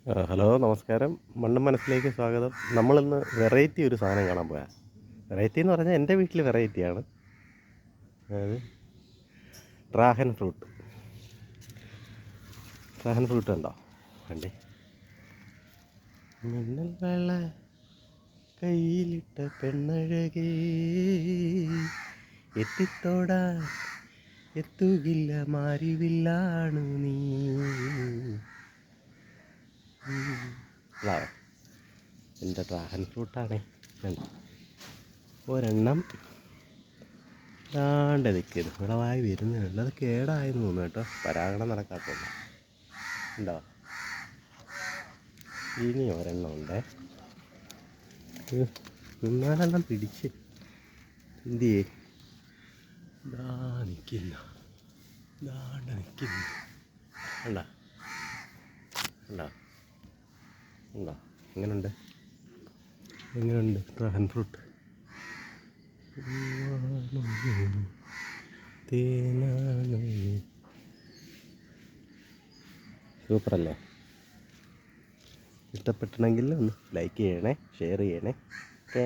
Hello നമസ്കാരം. മണ്ണും മനസ്സിലേക്ക് സ്വാഗതം. നമ്മളിന്ന് വെറൈറ്റി ഒരു സാധനം കാണാൻ പോയാ. വെറൈറ്റി എന്ന് പറഞ്ഞാൽ എൻ്റെ വീട്ടിൽ വെറൈറ്റിയാണ്. അതായത് ഡ്രാഗൺ ഫ്രൂട്ട്. ഡ്രാഗൺ ഫ്രൂട്ട് ഉണ്ടോ? കണ്ടേ, മിന്നൽ വെള്ള കയ്യിലിട്ട പെണ്ണഴകേ, എത്തിത്തോടാൻ എത്തുകില്ല മാരിവില്ലാണ് നീ. എൻ്റെ ഡ്രാഗൺ ഫ്രൂട്ടാണേ. ഒരെണ്ണം ദാണ്ട് നിൽക്കുന്നു, വിളവായി വരുന്നുണ്ട്. അത് കേടായെന്ന് തോന്നുന്നു കേട്ടോ, പരാഗണം നടക്കാത്തല്ല. ഉണ്ടോ? ഇനി ഒരെണ്ണം ഉണ്ടേ. മൂന്നാലെണ്ണം പിടിച്ച് എന്തിയേ ദാ നിൽക്കുന്നു, ദാണ്ട് നിൽക്കുന്നു. ഉണ്ടോ? ഉണ്ടോ? ഉണ്ടോ? എങ്ങനെയുണ്ട്? എങ്ങനെയുണ്ട് ഡ്രാഗൺ ഫ്രൂട്ട്? സൂപ്പറല്ലേ? ഇഷ്ടപ്പെട്ടിട്ടുണ്ടെങ്കിൽ ഒന്ന് ലൈക്ക് ചെയ്യണേ, ഷെയർ ചെയ്യണേ. ഓക്കെ.